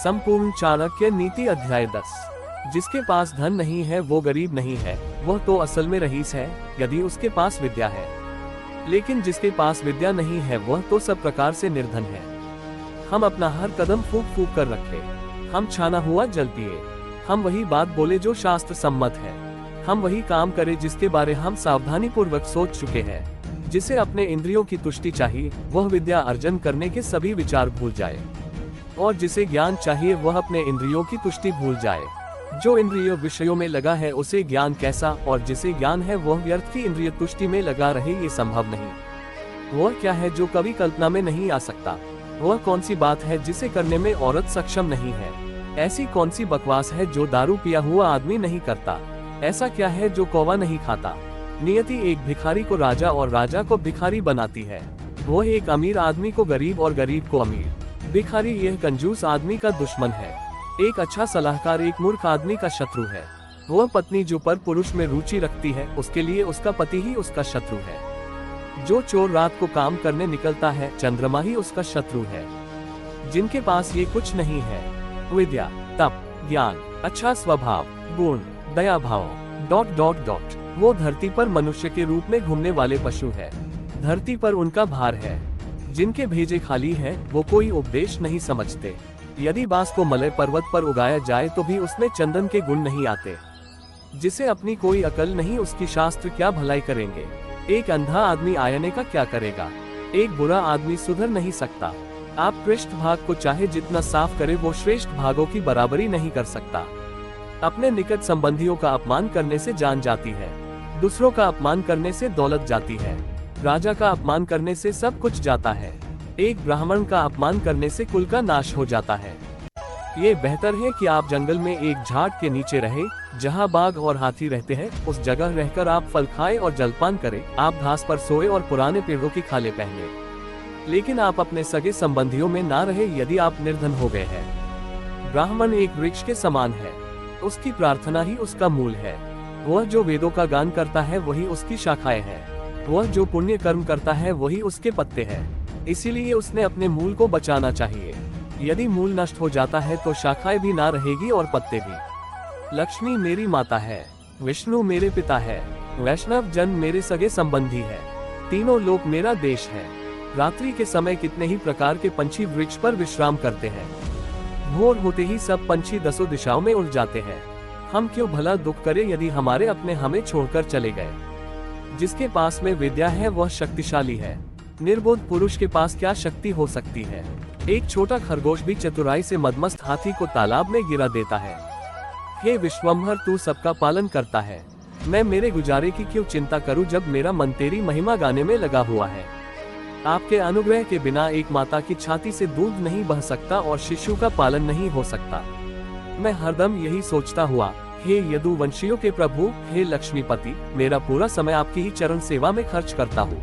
संपूर्ण चाणक्य नीति अध्याय 10। जिसके पास धन नहीं है वो गरीब नहीं है, वह तो असल में रईस है, यदि उसके पास विद्या है। लेकिन जिसके पास विद्या नहीं है वह तो सब प्रकार से निर्धन है। हम अपना हर कदम फूंक फूंक कर रखे, हम छाना हुआ जल पिए, हम वही बात बोले जो शास्त्र सम्मत है, हम वही काम करें जिसके बारे हम सावधानी पूर्वक सोच चुके हैं। जिसे अपने इंद्रियों की तुष्टि चाहिए वह विद्या अर्जन करने के सभी विचार भूल जाए, और जिसे ज्ञान चाहिए वह अपने इंद्रियों की तुष्टि भूल जाए। जो इंद्रिय विषयों में लगा है उसे ज्ञान कैसा, और जिसे ज्ञान है वह व्यर्थ की इंद्रिय तुष्टि में लगा रहे, ये संभव नहीं। वह क्या है जो कभी कल्पना में नहीं आ सकता? वह कौन सी बात है जिसे करने में औरत सक्षम नहीं है? ऐसी कौन सी बकवास है जो दारू पिया हुआ आदमी नहीं करता? ऐसा क्या है जो कौवा नहीं खाता? नियति एक भिखारी को राजा और राजा को भिखारी बनाती है। वह एक अमीर आदमी को गरीब और गरीब को अमीर। भिखारी यह कंजूस आदमी का दुश्मन है। एक अच्छा सलाहकार एक मूर्ख आदमी का शत्रु है। वह पत्नी जो पर पुरुष में रुचि रखती है उसके लिए उसका पति ही उसका शत्रु है। जो चोर रात को काम करने निकलता है चंद्रमा ही उसका शत्रु है। जिनके पास ये कुछ नहीं है, विद्या, तप, ज्ञान, अच्छा स्वभाव, गुण, दया भाव ... वो धरती पर मनुष्य के रूप में घूमने वाले पशु है। धरती पर उनका भार है। जिनके भेजे खाली है वो कोई उपदेश नहीं समझते। यदि बांस को मलय पर्वत पर उगाया जाए तो भी उसमें चंदन के गुण नहीं आते। जिसे अपनी कोई अकल नहीं उसकी शास्त्र क्या भलाई करेंगे। एक अंधा आदमी आयने का क्या करेगा? एक बुरा आदमी सुधर नहीं सकता। आप पृष्ठ भाग को चाहे जितना साफ करे वो श्रेष्ठ भागों की बराबरी नहीं कर सकता। अपने निकट संबंधियों का अपमान करने से जान जाती है, दूसरों का अपमान करने से दौलत जाती है, राजा का अपमान करने से सब कुछ जाता है, एक ब्राह्मण का अपमान करने से कुल का नाश हो जाता है। ये बेहतर है कि आप जंगल में एक झाड़ के नीचे रहे जहाँ बाघ और हाथी रहते हैं। उस जगह रहकर आप फल खाएं और जलपान करें, आप घास पर सोए और पुराने पेड़ों की खालें पहने। लेकिन आप अपने सगे संबंधियों में ना रहे यदि आप निर्धन हो गए हैं। ब्राह्मण एक वृक्ष के समान है, उसकी प्रार्थना ही उसका मूल है। वह जो वेदों का गान करता है वही उसकी शाखाएं हैं। वह जो पुण्य कर्म करता है वही उसके पत्ते हैं। इसीलिए उसने अपने मूल को बचाना चाहिए। यदि मूल नष्ट हो जाता है तो शाखाएं भी ना रहेगी और पत्ते भी। लक्ष्मी मेरी माता है, विष्णु मेरे पिता है, वैष्णव जन मेरे सगे संबंधी है, तीनों लोक मेरा देश है। रात्रि के समय कितने ही प्रकार के पंछी वृक्ष पर विश्राम करते हैं। भोर होते ही सब पंछी दसों दिशाओं में उड़ जाते हैं। हम क्यों भला दुख करें यदि हमारे अपने हमें छोड़कर चले गए। जिसके पास में विद्या है वह शक्तिशाली है। निर्बोध पुरुष के पास क्या शक्ति हो सकती है? एक छोटा खरगोश भी चतुराई से मदमस्त हाथी को तालाब में गिरा देता है। हे विश्वम्भर, तू सबका पालन करता है। मैं मेरे गुजारे की क्यों चिंता करूं जब मेरा मन तेरी महिमा गाने में लगा हुआ है। आपके अनुग्रह के बिना एक माता की छाती से दूध नहीं बह सकता और शिशु का पालन नहीं हो सकता। मैं हरदम यही सोचता हुआ, हे यदुवंशियों के प्रभु, हे लक्ष्मीपति, मेरा पूरा समय आपकी ही चरण सेवा में खर्च करता हूँ।